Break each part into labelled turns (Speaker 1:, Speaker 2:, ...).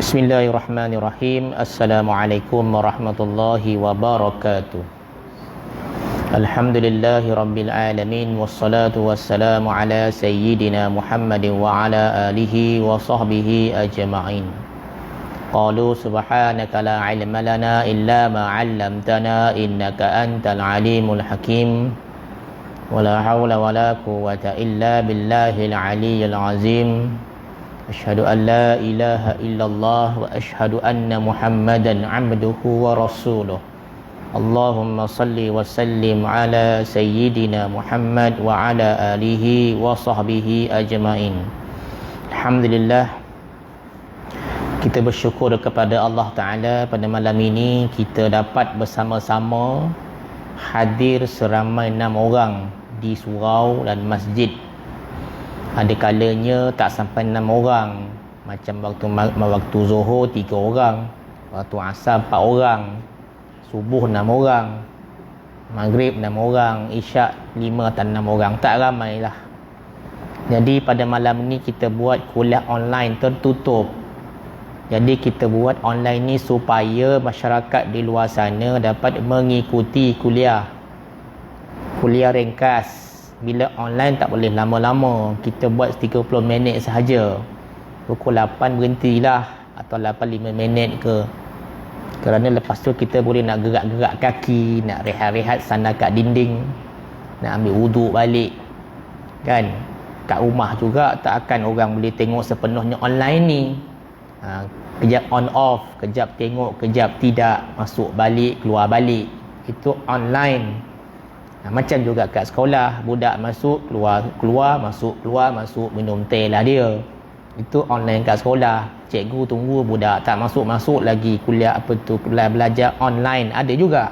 Speaker 1: Bismillahirrahmanirrahim. Assalamualaikum warahmatullahi wabarakatuh. Alhamdulillahi rabbil alamin. Wassalatu wassalamu ala sayyidina Muhammadin wa ala alihi wa sahbihi ajma'in. Qalu subhanaka la ilma lana illa ma 'allamtana innaka antal alimul hakim. Wala hawla wala quwwata illa billahil aliyyil azim. Asyhadu an la ilaha illallah wa asyhadu anna Muhammadan 'abduhu wa rasuluh. Allahumma salli wa sallim ala sayyidina Muhammad wa ala alihi wa sahbihi ajma'in. Alhamdulillah, kita bersyukur kepada Allah Ta'ala pada malam ini kita dapat bersama-sama hadir seramai 6 orang di surau dan masjid. Ada kalanya tak sampai 6 orang. Macam waktu Zuhur 3 orang, waktu Asar 4 orang, Subuh 6 orang, Maghrib 6 orang, Isyak 5 atau 6 orang. Tak ramai lah. Jadi pada malam ni kita buat kuliah online tertutup. Jadi kita buat online ni supaya masyarakat di luar sana dapat mengikuti kuliah ringkas. Bila online tak boleh lama-lama, kita buat 30 minit sahaja. Pukul 8 berhentilah, atau 8:05 minit ke. Kerana lepas tu kita boleh nak gerak-gerak kaki, nak rehat-rehat sandar kat dinding, nak ambil wuduk balik kan. Kat rumah juga tak akan orang boleh tengok sepenuhnya online ni. Kejap on off, kejap tengok, kejap tidak, masuk balik, keluar balik. Itu online. Macam juga kat sekolah, budak masuk, keluar, masuk, keluar, masuk, minum teh lah dia. Itu online kat sekolah. Cikgu tunggu budak tak masuk lagi kuliah belajar online. Ada juga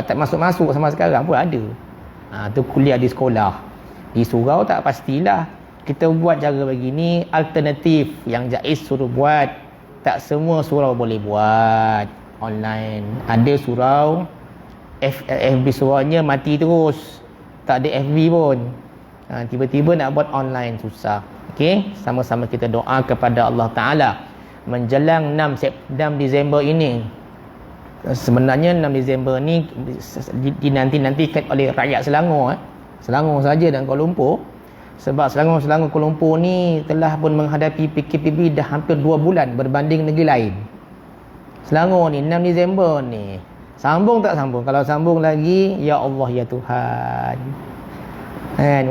Speaker 1: tak masuk sama sekarang pun ada. Tu kuliah di sekolah. Di surau tak pastilah. Kita buat cara begini, alternatif yang Jaiz suruh buat. Tak semua surau boleh buat online. Ada surau FB suraunya mati terus, tak ada FB pun. Tiba-tiba nak buat online susah. Okey, sama-sama kita doa kepada Allah Ta'ala menjelang 6 Disember ini. Sebenarnya 6 Disember ni dinanti-nantikan oleh rakyat Selangor. Selangor saja dan Kuala Lumpur. Sebab Selangor Kuala Lumpur ni telah pun menghadapi PKPB dah hampir 2 bulan berbanding negeri lain. Selangor ni 6 Disember ni sambung tak sambung? Kalau sambung lagi, ya Allah ya Tuhan.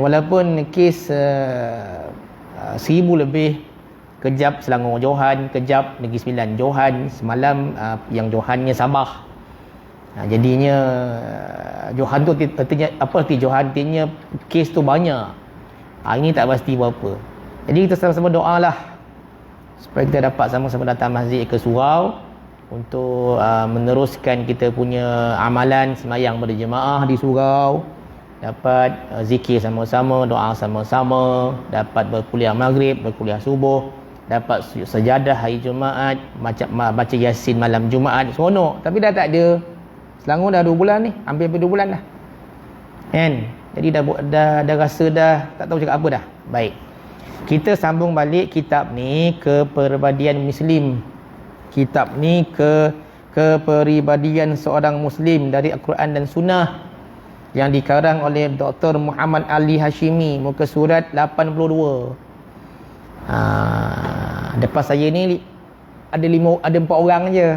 Speaker 1: Walaupun kes 1000 lebih, kejap Selangor Johan, kejap Negeri Sembilan Johan, semalam yang Johannya Sabah. Jadinya Johan tu artinya apa? Arti Johan artinya kes tu banyak. Ini tak pasti berapa. Jadi kita sama-sama doalah supaya kita dapat sama-sama datang masjid ke surau untuk meneruskan kita punya amalan sembahyang berjemaah di surau, dapat zikir sama-sama, doa sama-sama, dapat berkuliah maghrib, berkuliah subuh, dapat sejadah hari Jumaat, baca Yasin malam Jumaat, seronok. Tapi dah tak ada. Selangor dah 2 bulan ni, hampir 2 bulan dah. Jadi dah rasa dah tak tahu cakap apa dah. Baik. Kita sambung balik kitab ni ke Kepribadian Muslim. Kitab ni ke kepribadian seorang Muslim dari Al-Quran dan Sunnah yang dikarang oleh Dr. Muhammad Ali Hashimi, muka surat 82. Depan saya ni ada 4 orang je.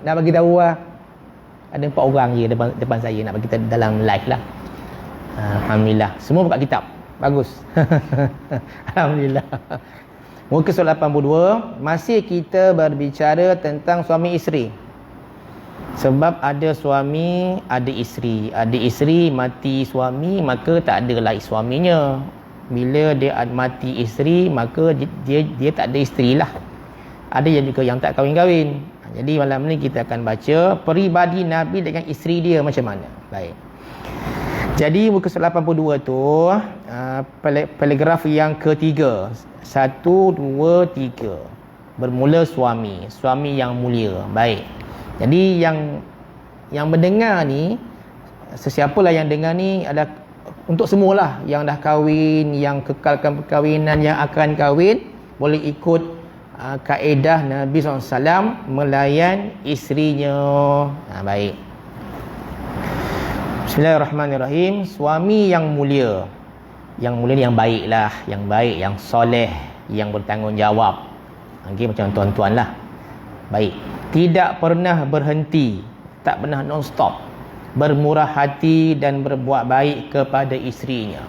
Speaker 1: Nak bagi tahu lah. Ada 4 orang je depan saya nak bagi kita dalam live lah. Alhamdulillah. Semua buka kitab. Bagus. Alhamdulillah. Muka surat 82, masih kita berbicara tentang suami isteri. Sebab ada suami, ada isteri. Ada isteri mati suami, maka tak ada lagi suaminya. Bila dia mati isteri, maka dia tak ada isteri lah. Ada yang juga yang tak kahwin-kahwin. Jadi malam ni kita akan baca peribadi Nabi dengan isteri dia macam mana. Baik. Jadi muka surat 82 tu paragraf yang ketiga. 1, 2, 3. Bermula suami yang mulia. Baik. Jadi yang mendengar ni, sesiapalah yang dengar ni adalah untuk semualah yang dah kahwin, yang kekalkan perkahwinan, yang akan kahwin, boleh ikut kaedah Nabi SAW melayan isterinya. Baik. Bismillahirrahmanirrahim. Suami yang mulia, yang mulia, yang baik lah, yang baik, yang soleh, yang bertanggungjawab. Okey, macam tuan-tuan lah. Baik. Tidak pernah berhenti, tak pernah non-stop bermurah hati dan berbuat baik kepada isterinya.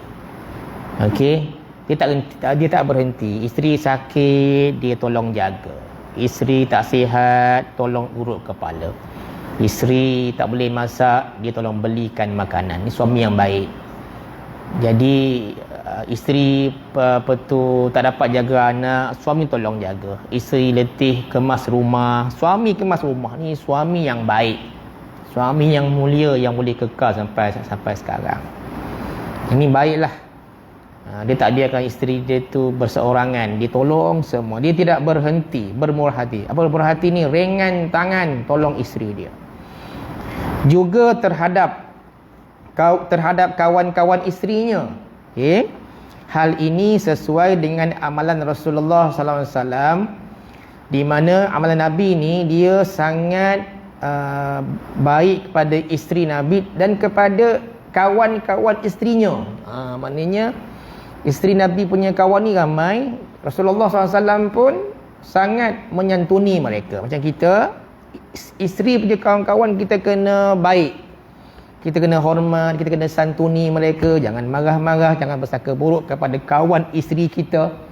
Speaker 1: Okey, dia tak berhenti. Isteri sakit, dia tolong jaga. Isteri tak sihat, tolong urut kepala. Isteri tak boleh masak, dia tolong belikan makanan. Ini suami yang baik. Jadi isteri tak dapat jaga anak, suami tolong jaga. Isteri letih, kemas rumah, suami kemas rumah. Ni suami yang baik. Suami yang mulia, yang boleh kekal sampai sekarang. Ini baiklah. Dia tak biarkan isteri dia tu berseorangan. Dia tolong semua. Dia tidak berhenti, bermurah hati. Apa bermurah hati ni? Ringan tangan tolong isteri dia. Juga terhadap kawan-kawan isterinya. Okay? Hal ini sesuai dengan amalan Rasulullah SAW, di mana amalan Nabi ni dia sangat baik kepada isteri Nabi dan kepada kawan-kawan isterinya. Maknanya isteri Nabi punya kawan ni ramai. Rasulullah SAW pun sangat menyantuni mereka. Macam kita, isteri punya kawan-kawan kita kena baik, kita kena hormat, kita kena santuni mereka. Jangan marah-marah, jangan bersangka buruk kepada kawan isteri kita.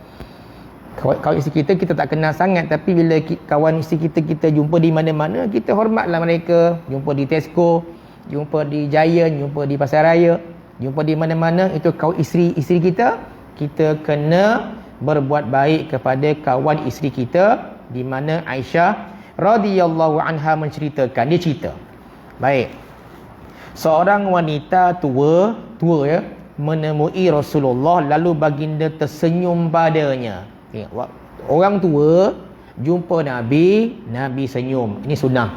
Speaker 1: Kawan isteri kita tak kenal sangat, tapi bila kawan isteri kita jumpa di mana-mana, kita hormatlah mereka. Jumpa di Tesco, jumpa di Giant, jumpa di Pasaraya, jumpa di mana-mana, itu kawan isteri kita. Kita kena berbuat baik kepada kawan isteri kita, di mana Aisyah radhiyallahu anha menceritakan. Dia cerita, baik, seorang wanita tua ya, menemui Rasulullah, lalu baginda tersenyum padanya. Orang tua jumpa Nabi senyum. Ini sunnah.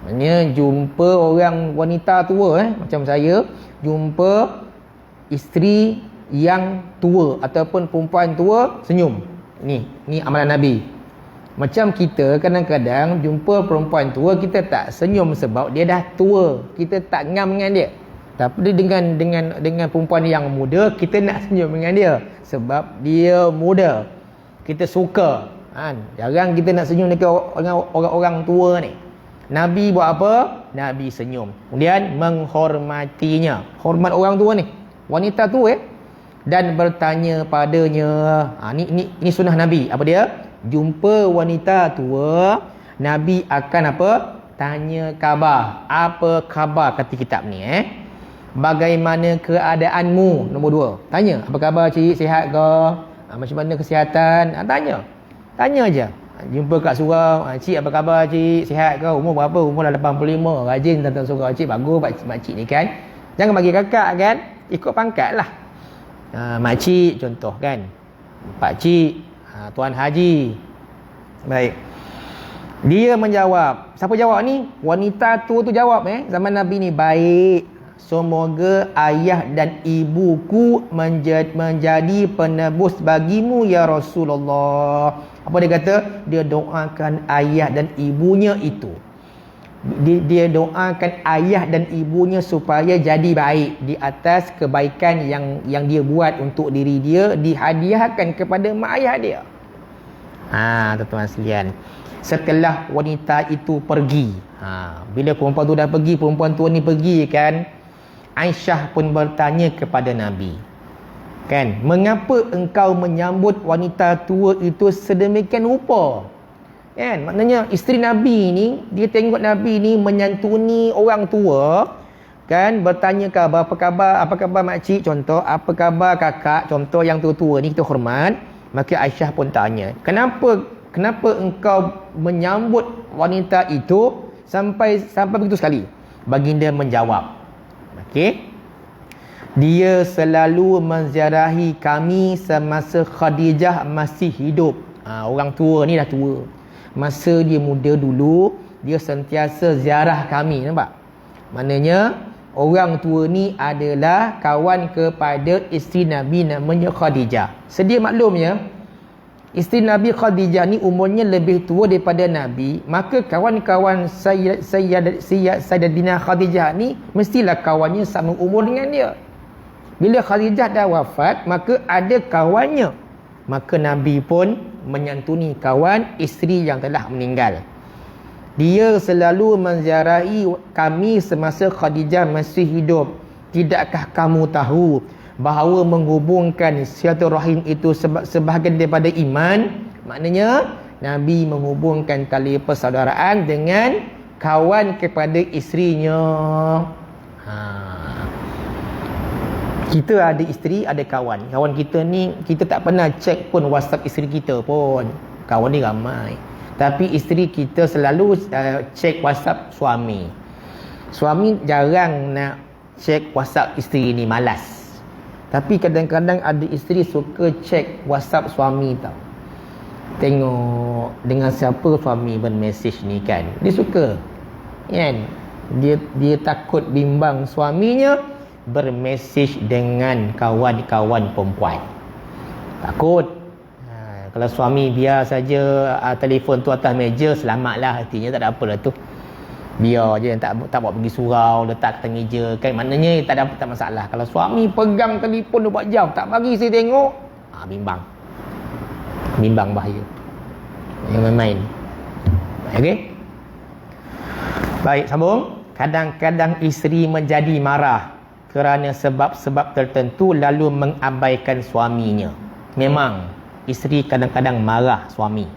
Speaker 1: Maksudnya jumpa orang wanita tua macam saya, jumpa isteri yang tua ataupun perempuan tua, senyum. Ni amalan Nabi. Macam kita kadang-kadang jumpa perempuan tua, kita tak senyum sebab dia dah tua, kita tak ngam dengan dia. Tapi dengan perempuan yang muda, kita nak senyum dengan dia sebab dia muda, kita suka. Jarang kita nak senyum dengan orang-orang tua ni. Nabi buat apa? Nabi senyum. Kemudian menghormatinya. Hormat orang tua ni, wanita tua dan bertanya padanya. Ini sunnah Nabi. Apa dia? Jumpa wanita tua, Nabi akan apa? Tanya khabar. Apa khabar kata kitab ni? Bagaimana keadaanmu? Nombor 2. Tanya, apa khabar cik? Sihat ke? Macam mana kesihatan? Tanya je. Jumpa kat surau, cik apa khabar cik? Sihat ke? Umur berapa? Umur dah 85. Rajin datang surau. Cik bagus makcik ni kan. Jangan bagi kakak kan, ikut pangkat lah. Makcik contoh kan, pakcik, tuan haji. Baik. Dia menjawab. Siapa jawab ni? Wanita tu jawab zaman Nabi ni, baik, semoga ayah dan ibuku menjadi penebus bagimu ya Rasulullah. Apa dia kata? Dia doakan ayah dan ibunya itu. Dia doakan ayah dan ibunya supaya jadi baik di atas kebaikan yang dia buat untuk diri dia, dihadiahkan kepada mak ayah dia. Tuan-tuan sekalian, setelah wanita itu pergi, bila perempuan tu dah pergi, perempuan tua ni pergi kan, Aisyah pun bertanya kepada Nabi, kan, mengapa engkau menyambut wanita tua itu sedemikian rupa? Kan, maknanya isteri Nabi ni, dia tengok Nabi ni menyantuni orang tua, kan, bertanya khabar, apa khabar makcik contoh, apa khabar kakak contoh, yang tua-tua ni kita hormat. Maka Aisyah pun tanya, kenapa engkau menyambut wanita itu sampai begitu sekali? Baginda menjawab, okey, dia selalu menziarahi kami semasa Khadijah masih hidup. Orang tua ni dah tua. Masa dia muda dulu, dia sentiasa ziarah kami. Nampak? Maknanya orang tua ni adalah kawan kepada isteri Nabi namanya Khadijah. Sedia maklumnya, isteri Nabi Khadijah ni umurnya lebih tua daripada Nabi, maka kawan-kawan Sayyidatina Khadijah ni mestilah kawannya sama umur dengan dia. Bila Khadijah dah wafat, maka ada kawannya. Maka Nabi pun menyantuni kawan isteri yang telah meninggal. Dia selalu menziarahi kami semasa Khadijah masih hidup. Tidakkah kamu tahu bahawa menghubungkan silaturahim itu sebahagian daripada iman? Maknanya Nabi menghubungkan tali persaudaraan dengan kawan kepada isterinya. Kita ada isteri, ada kawan. Kawan kita ni, kita tak pernah cek pun WhatsApp isteri kita pun. Kawan dia ramai. Tapi isteri kita selalu cek WhatsApp suami. Suami jarang nak cek WhatsApp isteri ni, malas. Tapi kadang-kadang ada isteri suka cek WhatsApp suami tau. Tengok dengan siapa suami bermesej ni kan. Dia suka. Kan? Dia takut bimbang suaminya bermesej dengan kawan-kawan perempuan. Takut. Kalau suami biar saja telefon tu atas meja, selamatlah hatinya, tak ada apalah tu. Biar je, tak bawa pergi surau, letak atas meja kan, maknanya tak masalah. Kalau suami pegang telefon 24 jam tak bagi saya tengok, bimbang bahaya. Jangan main. Okey. Baik, sambung. Kadang-kadang isteri menjadi marah kerana sebab-sebab tertentu lalu mengabaikan suaminya. Memang isteri kadang-kadang marah suami,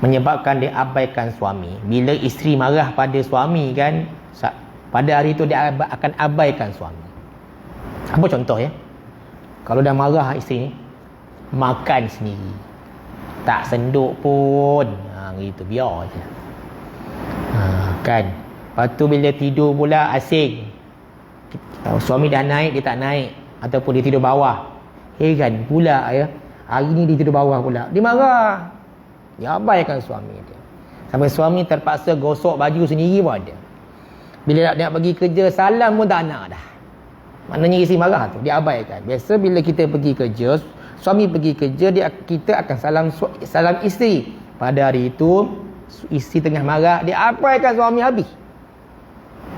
Speaker 1: menyebabkan dia abaikan suami. Bila isteri marah pada suami kan, pada hari itu dia akan abaikan suami. Apa contoh ya? Kalau dah marah isteri ni, makan sendiri, tak senduk pun, gitu, biar je. Kan. Lepas tu bila tidur pula asing, suami dah naik, dia tak naik, ataupun dia tidur bawah. Heran pula ya, hari ni dia tidur bawah pula, dia marah. Dia abaikan suami dia. Sampai suami terpaksa gosok baju sendiri pun ada. Bila nak pergi kerja, salam pun tak nak dah. Maknanya isteri marah tu, dia abaikan. Biasa bila kita pergi kerja, suami pergi kerja, kita akan salam isteri. Pada hari itu, isteri tengah marah, dia abaikan suami habis.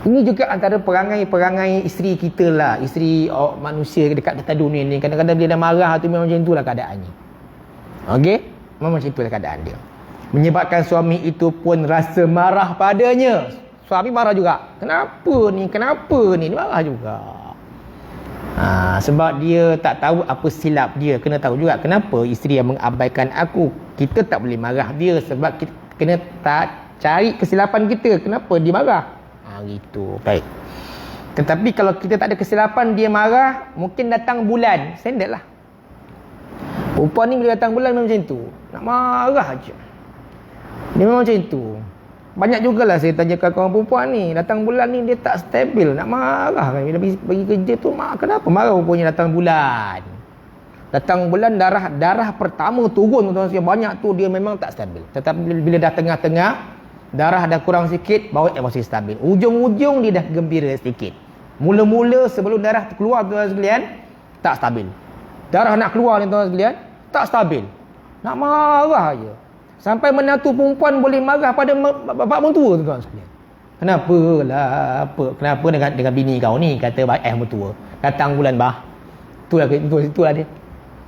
Speaker 1: Ini juga antara perangai isteri kita lah. Isteri manusia dekat kita dunia ni. Kadang-kadang dia dah marah tu, memang macam itulah keadaannya. Okey? Memang macam itulah keadaan dia. Menyebabkan suami itu pun rasa marah padanya. Suami marah juga. Kenapa ni? Dia marah juga. Sebab dia tak tahu apa silap dia. Kena tahu juga kenapa isteri yang mengabaikan aku. Kita tak boleh marah dia sebab kita kena tak cari kesilapan kita. Kenapa dia marah? Gitu. Baik. Tetapi kalau kita tak ada kesilapan, dia marah, mungkin datang bulan, standard lah. Perempuan ni bila datang bulan memang macam tu. Nak marah je. Dia memang macam tu. Banyak jugalah saya tanya kawan perempuan ni, datang bulan ni dia tak stabil, nak marah kan. Bila pergi kerja tu, kenapa marah rupanya datang bulan? Datang bulan darah pertama turun tuan-tuan, banyak tu dia memang tak stabil. Tetapi bila dah tengah-tengah, darah dah kurang sikit, baru masih stabil. Ujung-ujung dia dah gembira sikit. Mula-mula sebelum darah keluar tuan-tuan sekalian, tak stabil. Darah nak keluar ni tuan-tuan sekalian, tak stabil. Nak marah je. Sampai menantu perempuan boleh marah pada bapak mentua tuan-tuan sekalian. Kenapa dengan bini kau ni, kata mentua. Datang bulan bah. Itulah dia.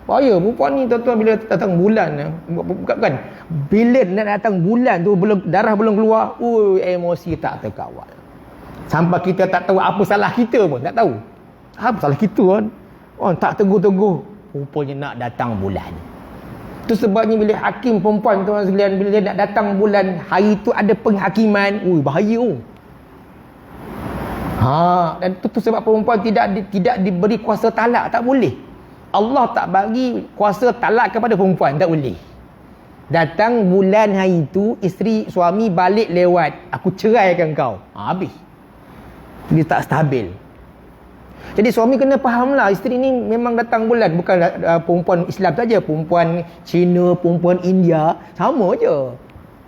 Speaker 1: Bahaya perempuan ni tuan-tuan bila datang bulan kan. Bila nak datang bulan tu darah belum keluar, emosi tak terkawal. Sampai kita tak tahu apa salah kita pun, tak tahu. Apa salah kita kan? Tak teguh-teguh. Rupanya nak datang bulan. Itu sebabnya bila hakim perempuan tuan sekalian, bila dia nak datang bulan, hari tu ada penghakiman, bahaya. Dan itu sebab perempuan tidak diberi kuasa talak, tak boleh. Allah tak bagi kuasa talak kepada perempuan, tak boleh. Datang bulan hari itu, isteri suami balik lewat, aku ceraikan kau. Habis. Dia tak stabil. Jadi suami kena fahamlah, isteri ni memang datang bulan. Bukan perempuan Islam saja, perempuan Cina, perempuan India, sama je.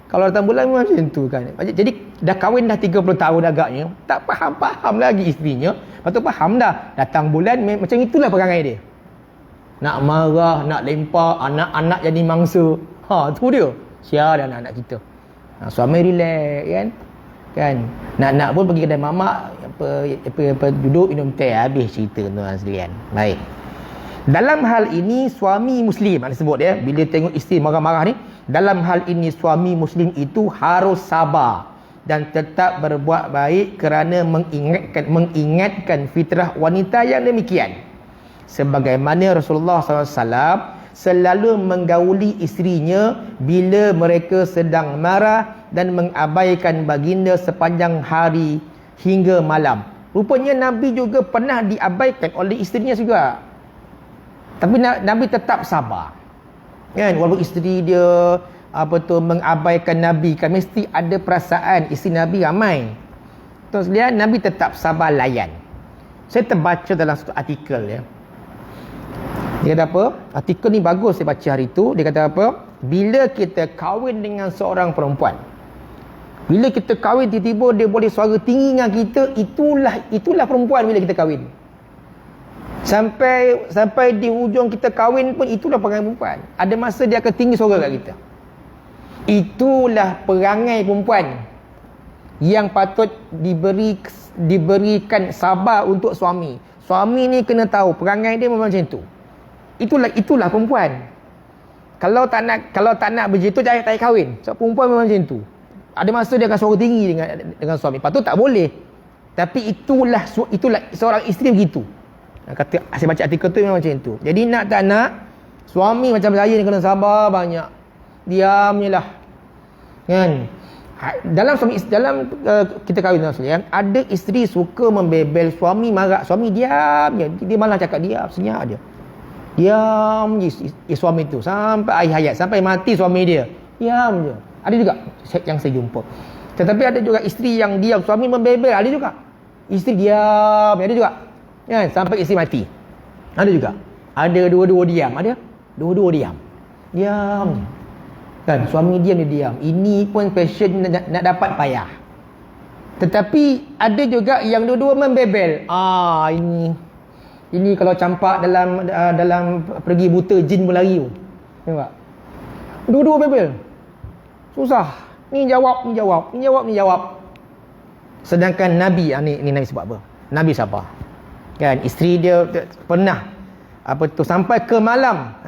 Speaker 1: Kalau datang bulan memang macam tu kan. Jadi dah kahwin dah 30 tahun agaknya, tak faham lagi isterinya. Lepas tu faham dah, datang bulan macam itulah perangai dia. Nak marah, nak lempar, anak-anak jadi mangsa. Tu dia. Sial dan anak kita. Suami relax kan. Nak pun pergi kedai mamak, apa duduk minum teh, habis cerita tuan sekalian. Baik. Dalam hal ini suami muslim, ada sebut dia, bila tengok isteri marah-marah ni, dalam hal ini suami muslim itu harus sabar dan tetap berbuat baik kerana mengingatkan fitrah wanita yang demikian. Sebagaimana Rasulullah SAW selalu menggauli isterinya bila mereka sedang marah dan mengabaikan baginda sepanjang hari hingga malam. Rupanya Nabi juga pernah diabaikan oleh isterinya juga. Tapi Nabi tetap sabar. Kan, walaupun isteri dia mengabaikan Nabi, kan mesti ada perasaan isteri Nabi ramai. Terus lihat Nabi tetap sabar layan. Saya terbaca dalam satu artikel ya. Dia kata apa? Artikel ni bagus saya baca hari tu. Dia kata apa? Bila kita kahwin dengan seorang perempuan, bila kita kahwin tiba-tiba dia boleh suara tinggi dengan kita, itulah perempuan bila kita kahwin. Sampai di hujung kita kahwin pun itulah perangai perempuan. Ada masa dia akan tinggi suara kat kita. Itulah perangai perempuan yang patut diberikan sabar untuk suami. Suami ni kena tahu perangai dia memang macam tu. Itulah perempuan. Kalau tak nak begitu jangan tak kahwin. Sebab perempuan memang macam tu. Ada masa dia akan suara tinggi dengan suami. Patut tak boleh. Tapi itulah seorang isteri begitu. Kata saya baca artikel tu memang macam tu. Jadi nak tak nak suami macam saya ni kena sabar banyak. Diam je lah. Kan? Dalam kita kahwin kan, ada isteri suka membebel suami, marah suami, diam je. Dia malah cakap diam, senyap dia. Diam je suami tu sampai akhir hayat, sampai mati suami dia. Diam je. Ada juga yang saya jumpa. Tetapi ada juga isteri yang diam, suami membebel, ada juga. Isteri diam, ada juga. Kan, sampai isteri mati. Ada juga. Ada dua-dua diam, ada. Dua-dua diam. Diam. Kan, suami diam, dia diam. Ini pun passion nak dapat payah. Tetapi ada juga yang dua-dua membebel. Ini kalau campak dalam pergi buta, jin berlari tu. Nampak? Dua-dua bebel. Susah. Ni jawab. Sedangkan Nabi, ni Nabi sebab apa? Nabi sabar. Kan, isteri dia pernah sampai ke malam,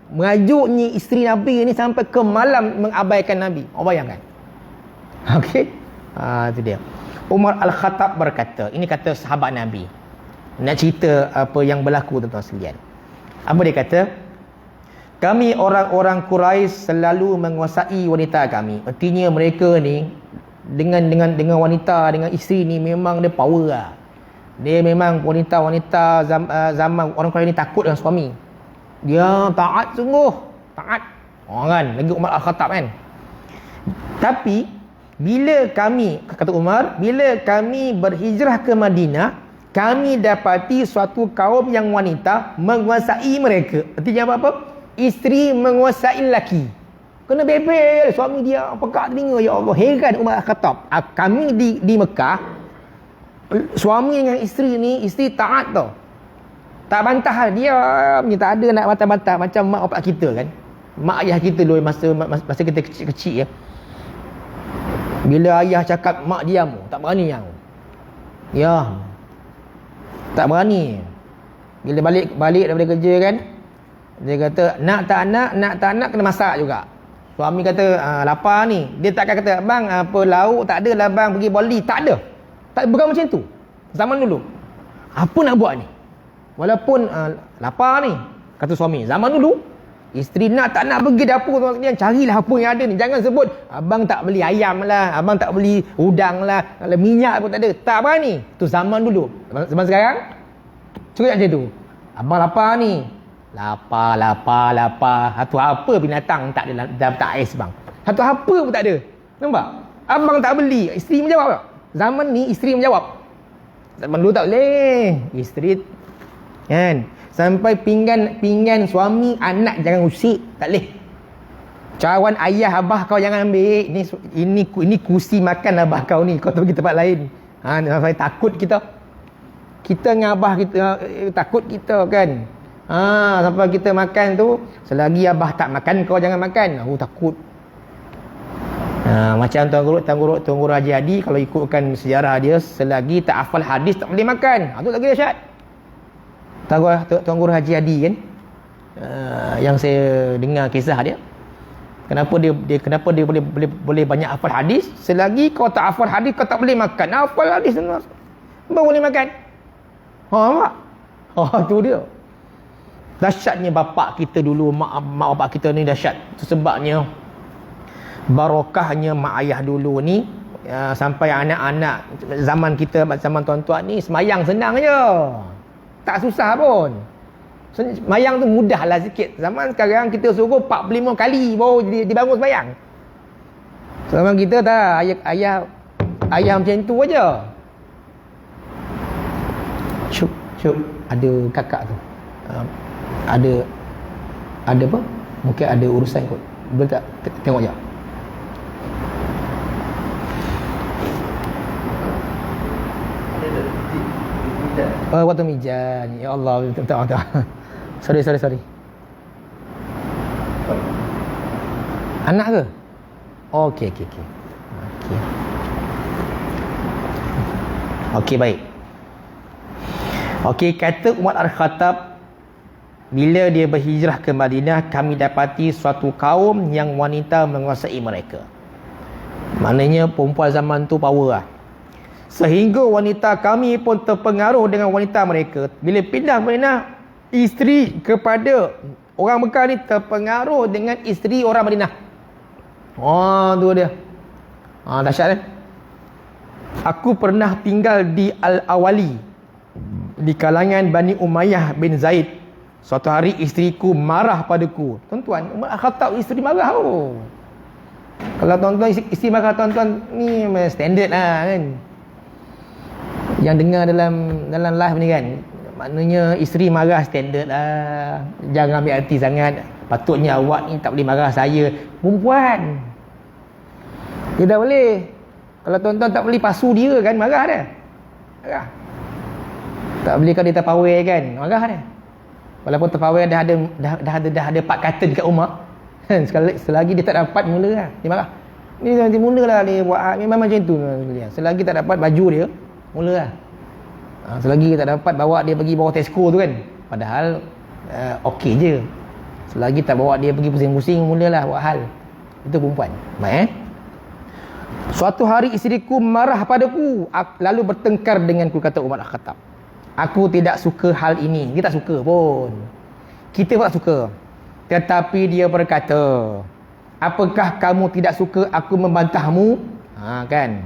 Speaker 1: merajuknya isteri Nabi ni sampai ke malam mengabaikan Nabi. Bayangkan. Okey. Itu dia. Umar Al-Khattab berkata, ini kata sahabat Nabi. Nak cerita apa yang berlaku tuan-tuan sekalian. Apa dia kata? Kami orang-orang Quraisy selalu menguasai wanita kami. Artinya mereka ni dengan wanita, dengan isteri ni memang dia power lah. Dia memang wanita-wanita zaman orang Quraisy ni takut dengan suami. Dia taat sungguh. Taat. Kan? Lagi Umar Al-Khattab kan. Tapi bila kami, kata Umar, bila kami berhijrah ke Madinah, kami dapati suatu kaum yang wanita menguasai mereka. Artinya apa-apa? Isteri menguasai lelaki. Kena bebel suami dia, pekak telinga. Ya Allah, heran Umar Al-Khattab. Kami di Mekah, suami dengan isteri ni, isteri taat tau. Tak bantah dia, tak ada nak bantah-bantah macam mak bapak kita kan. Mak ayah kita dulu masa kita kecil-kecil ya. Bila ayah cakap mak diam, tak berani yang. Ya. Tak berani. Bila balik daripada kerja kan, dia kata nak tak nak kena masak juga. Suami kata lapar ni. Dia takkan kata bang apa lauk tak ada lah bang, pergi boli. Tak ada. Tak, bukan macam tu zaman dulu. Apa nak buat ni? Walaupun lapar ni, kata suami. Zaman dulu isteri nak tak nak pergi dapur tuan sekalian, carilah apa yang ada ni. Jangan sebut abang tak beli ayam lah, abang tak beli udang lah, minyak pun tak ada. Tak berani. Tu zaman dulu. Zaman sekarang cukup macam tu. Abang lapar ni. Lapar. Satu apa binatang tak ada dalam tak ais bang. Satu apa pun tak ada. Nampak? Abang tak beli. Isteri menjawab tak? Zaman ni isteri menjawab. Zaman dulu tak boleh. Isteri kan. Sampai pinggan suami anak jangan usik. Tak boleh. Cawan ayah abah kau jangan ambil. Ini kursi makan abah kau ni. Kau pergi tempat lain. Sampai takut kita. Kita dengan abah kita takut kita kan. Sampai kita makan tu, selagi abah tak makan, kau jangan makan. Aku takut. Macam Tuan Guru Haji Hadi, kalau ikutkan sejarah dia, selagi tak hafal hadis tak boleh makan. Itu lagi dahsyat. Tuan Guru Haji Hadi kan, yang saya dengar kisah dia, kenapa dia boleh banyak hafal hadis? Selagi kau tak hafal hadis, kau tak boleh makan. Hafal hadis baru boleh makan. Nampak? Tu dia. Dahsyatnya bapak kita dulu, mak bapak kita ni dahsyat. Itu sebabnya barokahnya mak ayah dulu ni, sampai anak-anak zaman kita, zaman tuan-tuan ni semayang senang je, tak susah pun. Semayang tu mudah lah sikit. Zaman sekarang kita suruh 45 kali baru dibangun semayang. Zaman kita tak, ayah macam tu aja. Syuk, ada kakak tu, ada apa, mungkin ada urusan kot, boleh tak tengok je. Waktu mijan. Ya Allah, betul. Sorry. Anak ke? Okey. Okey, baik. Okey, kata Umar Al-Khattab, bila dia berhijrah ke Madinah, kami dapati suatu kaum yang wanita menguasai mereka. Maknanya perempuan zaman tu power lah. Sehingga wanita kami pun terpengaruh dengan wanita mereka. Bila pindah ke Madinah, isteri kepada orang Mekah ni terpengaruh dengan isteri orang Madinah. Tu dia. Dahsyat kan? Aku pernah tinggal di Al-Awali, di kalangan Bani Umayyah bin Zaid. Suatu hari isteriku marah padaku. Tuan-tuan, Umar Al-Khattab isteri marah tu. Kalau tuan-tuan isteri marah, tuan-tuan ni standard lah kan. Yang dengar dalam live ni kan, maknanya isteri marah standard lah. Jangan ambil hati sangat. Patutnya awak ni tak boleh marah saya, perempuan. Dia tak boleh. Kalau tuan-tuan tak boleh pasu dia kan, marah dia. Marah. Tak boleh kalau dia terpawai kan, marah dia. Walaupun terpawai dah ada 4 kata dekat rumah. Selagi dia tak dapat, mula lah dia marah. Ni nanti mula lah dia buat, memang macam tu. Selagi tak dapat baju dia, mula lah. Selagi tak dapat bawa dia pergi bawah Tesco tu kan, padahal okey je. Selagi tak bawa dia pergi pusing-pusing, mulalah buat hal. Itu perempuan. Baik. Suatu hari isteriku marah padaku, lalu bertengkar denganku, kata Umar Al-Khattab. Aku tidak suka hal ini. Dia tak suka pun. Kita pun tak suka. Tetapi dia berkata, apakah kamu tidak suka aku membantahmu? Kan?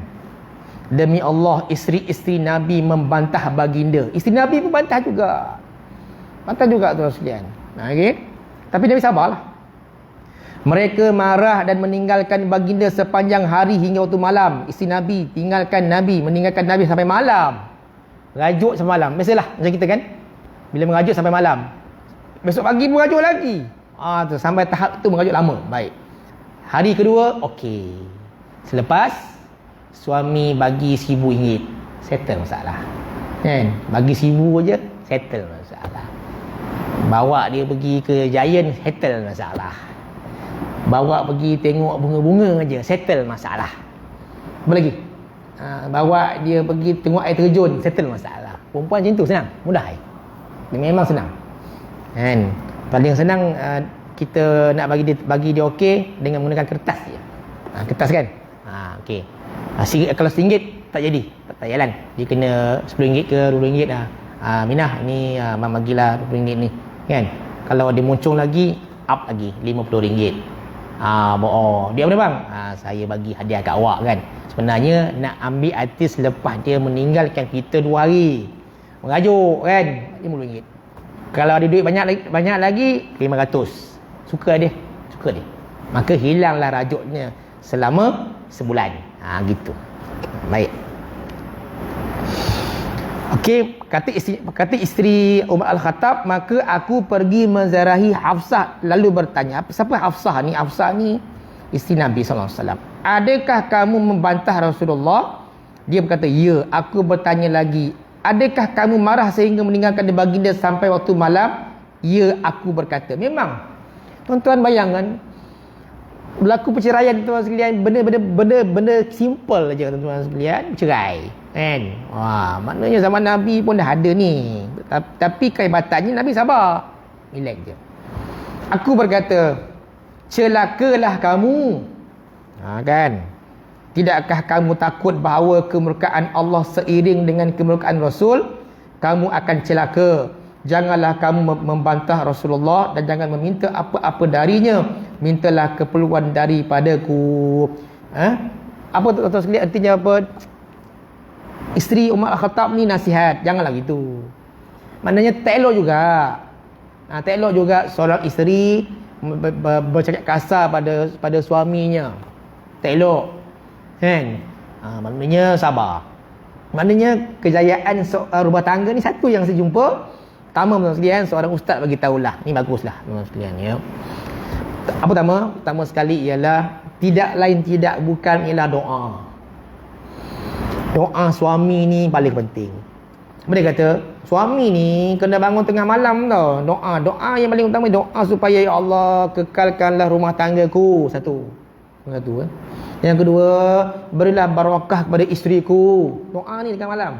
Speaker 1: Demi Allah, isteri-isteri Nabi membantah baginda. Isteri Nabi pun bantah juga. Bantah juga tu sekalian. Okay? Tapi Nabi sabarlah. Mereka marah dan meninggalkan baginda sepanjang hari hingga waktu malam. Isteri Nabi meninggalkan Nabi sampai malam. Rajuk sampai malam. Biasalah macam kita kan. Bila merajuk sampai malam, besok pagi merajuk lagi. Tu sampai tahap tu merajuk lama. Baik. Hari kedua, okey. Selepas suami bagi RM1,000, settle masalah. Kan? Bagi RM1,000 je, settle masalah. Bawa dia pergi ke Giant, settle masalah. Bawa pergi tengok bunga-bunga je, settle masalah. Apa lagi? Bawa dia pergi tengok air terjun, settle masalah. Perempuan macam tu senang, mudah. Dia memang senang. Kan? Paling senang kita nak bagi dia okey dengan menggunakan kertas je. Kertas kan? Okey. Kalau RM1 tak jadi, tak jalan. Dia kena RM10 ke RM20 lah. Minah ni Mak bagilah RM20 ni. Kan? Kalau dia muncul lagi, up lagi RM50. Dia apa bang? Saya bagi hadiah kat awak kan. Sebenarnya nak ambil artis lepas dia meninggalkan kita 2 hari. Merajuk kan, RM50. Kalau ada duit banyak lagi, 500. Suka dia. Maka hilanglah rajuknya selama sebulan. Gitu. Baik. Okey, kata isteri Umar Al-Khattab, maka aku pergi menziarahi Hafsah lalu bertanya, siapa Hafsah ni? Hafsah ni isteri Nabi SAW. Adakah kamu membantah Rasulullah? Dia berkata, ya. Aku bertanya lagi, adakah kamu marah sehingga meninggalkan baginda sampai waktu malam?
Speaker 2: Ya, aku berkata. Memang tuan-tuan bayangkan berlaku perceraian tuan sekalian, benda simple aja tuan-tuan sekalian, cerai kan. Wah, maknanya zaman Nabi pun dah ada ni. Tapi kehebatannya Nabi sabar. Relax je. Aku berkata, celakalah kamu. Kan? Tidakkah kamu takut bahawa kemurkaan Allah seiring dengan kemurkaan Rasul, kamu akan celaka. Janganlah kamu membantah Rasulullah dan jangan meminta apa-apa darinya. Mintalah keperluan daripadaku. Apa tuan-tuan sekalian, artinya apa? Isteri Umar Al-Khattab ni nasihat, janganlah gitu. Maknanya tak elok juga. Tak elok juga seorang isteri bercakap kasar pada suaminya. Tak elok. Kan? Maknanya sabar. Maknanya kejayaan rumah tangga ni satu yang saya jumpa. Pertama tuan sekalian, seorang ustaz bagi tahulah. Ni baguslah tuan sekalian ya. Apa pertama? Pertama sekali ialah tidak lain tidak bukan ialah doa. Doa suami ni paling penting. Apa dia kata? Suami ni kena bangun tengah malam tau. Doa yang paling utama, doa supaya ya Allah kekalkanlah rumah tanggaku. Satu. Yang kedua, berilah barakah kepada isteriku. Doa ni tengah malam.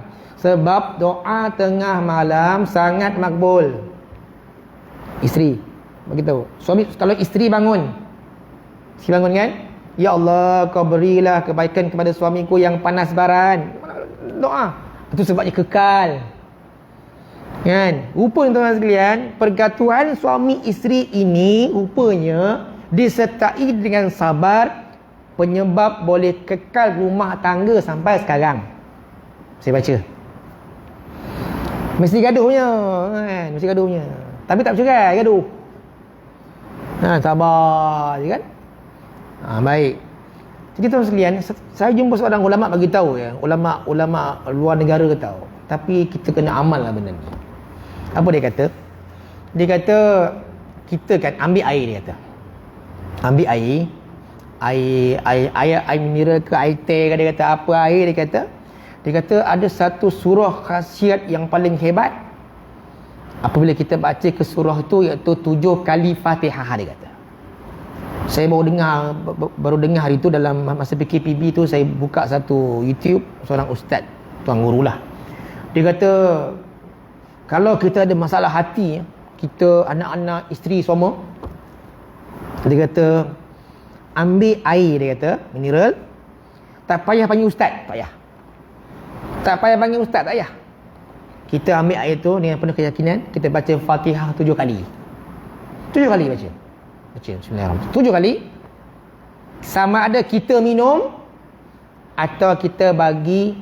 Speaker 2: Sebab doa tengah malam sangat makbul. Isteri beritahu. Suami, kalau isteri bangun. Isteri bangun kan? Ya Allah, kau berilah kebaikan kepada suamiku yang panas baran. Doa. Itu sebabnya kekal. Kan? Rupanya tuan-tuan sekalian, pergatuhan suami isteri ini rupanya disertai dengan sabar, penyebab boleh kekal rumah tangga sampai sekarang. Saya baca. Mesti gaduhnya, kan? Mesti gaduhnya. Tapi tak bercerai, gaduh. Sabar je kan? Baik. Jadi tuan sekalian, saya jumpa seorang ulama bagi tahu ya, ulama luar negara tahu. Tapi kita kena amal lah benda ni. Apa dia kata? Dia kata kita kan ambil air, dia kata. Ambil air mineral ke air teh ke, dia kata apa air, dia kata ada satu surah khasiat yang paling hebat apabila kita baca ke surah tu, iaitu 7 kali Fatihah, dia kata. Saya baru dengar hari tu dalam masa PKPB tu, saya buka satu YouTube seorang ustaz, tuan guru lah. Dia kata kalau kita ada masalah hati, kita anak-anak, isteri semua, dia kata ambil air, dia kata mineral, tak payah panggil ustaz, tak payah panggil ustaz, tak payah. Kita ambil air tu dengan penuh keyakinan, kita baca Fatihah 7 kali. 7 kali baca. Bismillahirrahmanirrahim. 7 kali. Sama ada kita minum atau kita bagi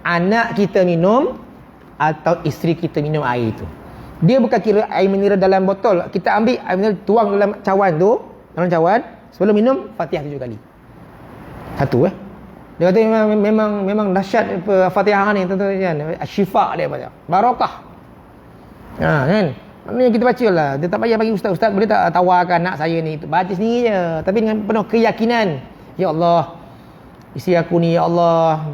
Speaker 2: anak kita minum atau isteri kita minum air itu. Dia bukan kira air mineral dalam botol. Kita ambil air mineral, tuang dalam cawan tu, sebelum minum Fatihah 7 kali. Satu Dia kata memang dahsyat Fatihah ni, tuan-tuan kan. Syifa dia baca. Barakah. Kan? Maknanya kita baca lah. Dia tak payah bagi ustaz-ustaz boleh tak tawarkan anak saya ni, baca sendiri je. Tapi dengan penuh keyakinan. Ya Allah, isteri aku ni, ya Allah,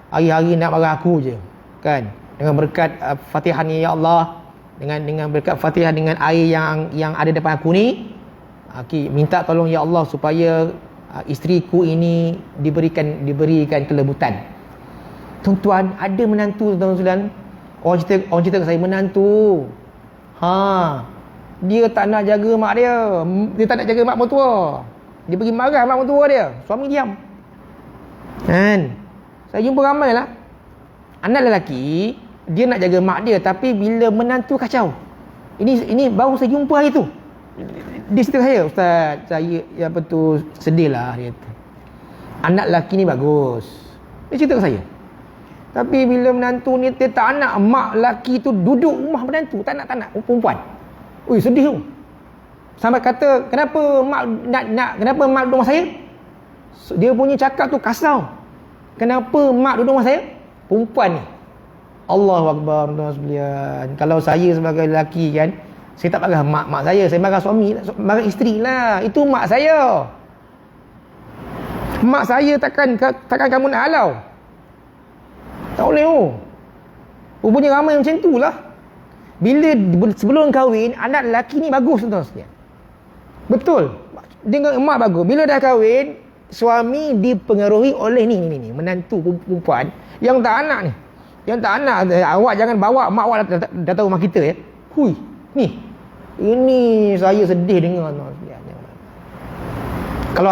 Speaker 2: hari-hari nak marah aku je. Kan? Dengan berkat Fatihah ni, ya Allah, dengan berkat Fatihah, dengan air yang ada depan aku ni, minta tolong ya Allah supaya isteriku ini diberikan kelembutan. Tuan-tuan, ada menantu, tuan-tuan. Orang cerita ke saya, menantu. Dia tak nak jaga mak dia. Dia tak nak jaga mak mertua. Dia pergi marah mak mertua dia. Suami diam. Kan? Saya jumpa ramai lah. Anak lelaki, dia nak jaga mak dia, tapi bila menantu kacau. Ini baru saya jumpa hari tu. Dia cerita saya, ustaz, saya sedih lah, dia kata. Anak lelaki ni bagus. Dia cerita ke saya. Tapi bila menantu ni, dia tak nak mak lelaki tu duduk rumah menantu. Tak nak perempuan. Ui, sedih tu. Sampai kata, kenapa mak duduk rumah saya? Dia punya cakap tu kasar. Kenapa mak duduk rumah saya? Perempuan ni. Allahu Akbar, tuan-tuan sekalian. Kalau saya sebagai lelaki kan, saya tak marah mak saya, saya marah suami, marah isteri lah. Itu mak saya. Mak saya takkan kamu nak halau. Tak boleh. Rupanya ramai macam tu lah. Bila sebelum kahwin, anak lelaki ni bagus tuan sekalian. Betul. Dengan emak bagus. Bila dah kahwin, suami dipengaruhi oleh ni menantu perempuan yang tak anak ni. Yang tak anak, awak jangan bawa mak awak datang rumah kita ya. Hui, ni. Ini saya sedih dengar tuan sekalian. Kalau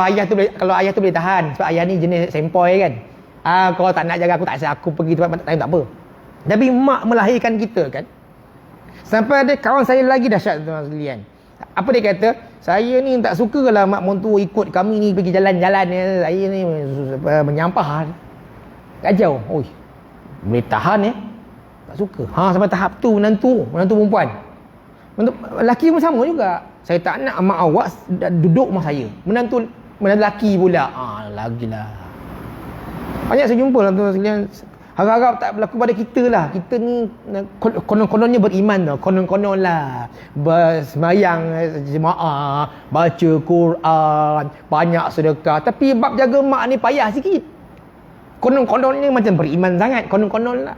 Speaker 2: ayah tu boleh tahan sebab ayah ni jenis sempoi kan. Kau tak nak jaga aku, tak saya aku pergi tempat tak apa. Tapi mak melahirkan kita kan. Sampai ada kawan saya lagi dahsyat tuan sekalian. Apa dia kata? Saya ni tak sukalah mak montua ikut kami ni pergi jalan-jalan ni. Saya ni menyampah. Kacau. Oi. Boleh tahan ya. Tak suka. Sampai tahap tu menantu perempuan. Lelaki pun sama juga. Saya tak nak mak awak duduk rumah saya. Menantu lelaki pula. Lagilah. Banyak saya jumpa lah tuan sekalian. Harap-harap tak berlaku pada kita lah. Kita ni konon-kononnya beriman tau. Konon-konon lah. Bersemayang jemaah, baca Quran, banyak sedekah. Tapi bab jaga mak ni payah sikit. Konon-kononnya macam beriman sangat. Konon-konon lah.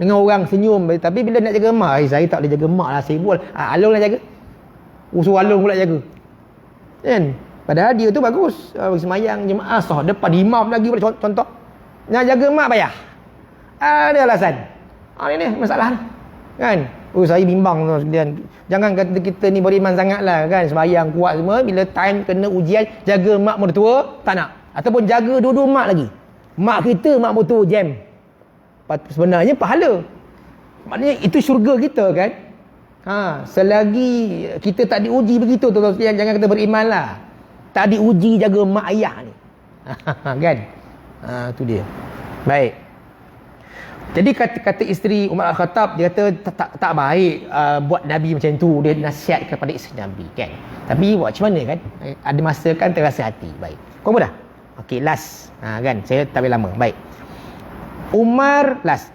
Speaker 2: Dengan orang senyum. Tapi bila nak jaga mak, saya tak boleh jaga mak lah. Sibuk. Alung lah jaga. Usul Alung pula jaga. Kan? Padahal dia tu bagus. Semayang jemaah sah. Depan imam lagi pula contoh. Nak jaga mak payah. Ada alasan. Ini masalah. Kan? Saya bimbang tu sekalian. Jangan kata kita ni beriman sangat lah kan. Semayang kuat semua. Bila time kena ujian, jaga mak mertua, tak nak. Ataupun jaga dua-dua mak lagi. Mak kita, mak mertua jam. Sebenarnya pahala. Maknanya itu syurga kita kan. Selagi kita tak diuji begitu tuan-tuan sekalian, jangan kita beriman lah. Tak diuji jaga mak ayah ni. Kan? Tu dia. Baik. Jadi kata isteri Umar Al-Khattab, dia kata tak baik buat Nabi macam tu. Dia nasihat kepada isteri Nabi kan. Tapi buat macam mana kan? Ada masa kan terasa hati. Baik. Kau mudah? Okey, last. Kan? Saya tak boleh lama. Baik. Umar, last.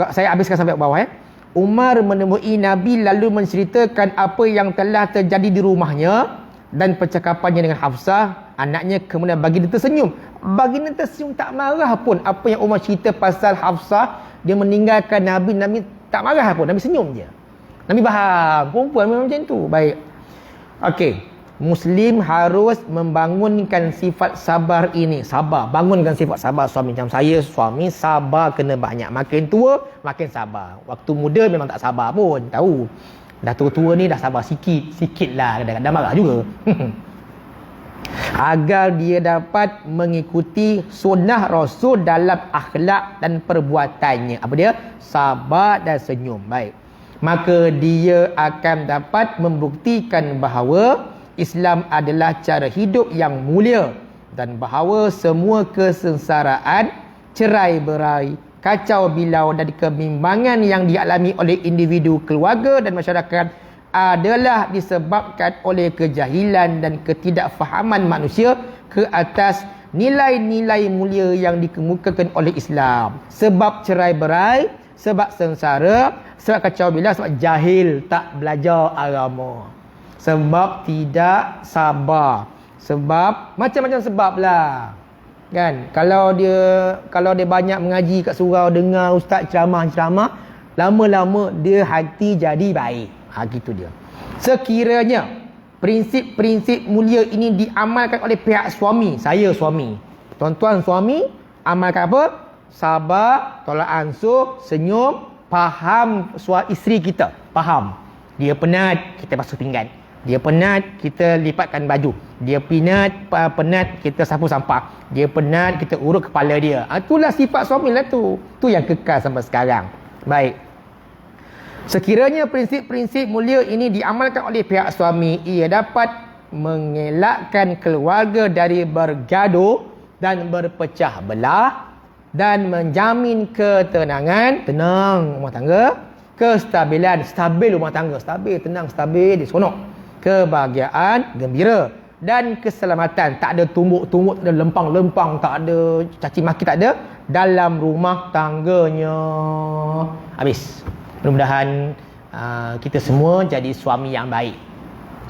Speaker 2: Saya habiskan sampai bawah ya. Umar menemui Nabi lalu menceritakan apa yang telah terjadi di rumahnya dan percakapannya dengan Hafsah, anaknya, kemudian baginda tersenyum. Baginda tersenyum, tak marah pun apa yang Umar cerita pasal Hafsah. Dia meninggalkan Nabi tak marah pun. Nabi senyum je. Nabi faham. Perempuan memang macam tu. Baik. Okey. Muslim harus membangunkan sifat sabar ini. Sabar. Bangunkan sifat sabar suami. Macam saya, suami sabar kena banyak. Makin tua, makin sabar. Waktu muda memang tak sabar pun. Tahu. Dah tua-tua ni dah sabar sikit. Sikit lah. Kadang-kadang marah juga. Agar dia dapat mengikuti sunnah Rasul dalam akhlak dan perbuatannya. Apa dia? Sabar dan senyum. Baik. Maka dia akan dapat membuktikan bahawa Islam adalah cara hidup yang mulia dan bahawa semua kesengsaraan, cerai-berai, kacau bilau dan kebimbangan yang dialami oleh individu, keluarga dan masyarakat adalah disebabkan oleh kejahilan dan ketidakfahaman manusia ke atas nilai-nilai mulia yang dikemukakan oleh Islam. Sebab cerai-berai, sebab sengsara, sebab kacau bilau, sebab jahil, tak belajar agama. Sebab tidak sabar. Sebab macam-macam sebab lah. Kan? Kalau dia banyak mengaji kat surau, dengar ustaz ceramah-ceramah, lama-lama dia hati jadi baik. Gitu dia. Sekiranya prinsip-prinsip mulia ini diamalkan oleh pihak suami, saya suami, tuan-tuan suami, amalkan apa? Sabar, tolak ansur, senyum, faham isteri kita, faham. Dia penat, kita basuh pinggan. Dia penat, kita lipatkan baju. Dia penat, kita sapu sampah. Dia penat, kita urut kepala dia. Itulah sifat suami lah tu. Tu yang kekal sampai sekarang. Baik. Sekiranya prinsip-prinsip mulia ini diamalkan oleh pihak suami, ia dapat mengelakkan keluarga dari bergaduh dan berpecah belah dan menjamin ketenangan, tenang rumah tangga, kestabilan, stabil rumah tangga, stabil, tenang, stabil, seronok, kebahagiaan, gembira dan keselamatan. Tak ada tumbuk-tumbuk, tak ada lempang-lempang, tak ada caci maki, tak ada dalam rumah tangganya. Habis. Mudah-mudahan kita semua jadi suami yang baik,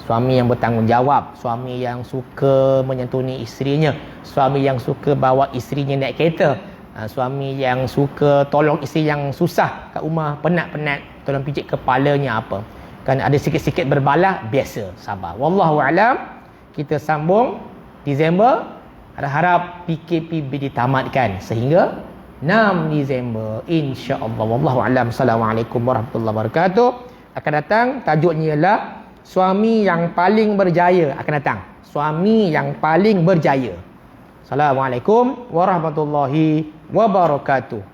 Speaker 2: suami yang bertanggungjawab, suami yang suka menyantuni isterinya, suami yang suka bawa isterinya naik kereta,
Speaker 1: Suami yang suka tolong isteri yang susah kat rumah, penat-penat, tolong pijit kepalanya apa. Kan ada sikit-sikit berbalah, biasa, sabar. Wallahu alam. Kita sambung Disember. Harap PKPB ditamatkan sehingga 6 Disember, insya-Allah. Wallahu alam. Assalamualaikum warahmatullahi wabarakatuh. Akan datang tajuknya ialah suami yang paling berjaya akan datang. Suami yang paling berjaya. Assalamualaikum warahmatullahi wabarakatuh.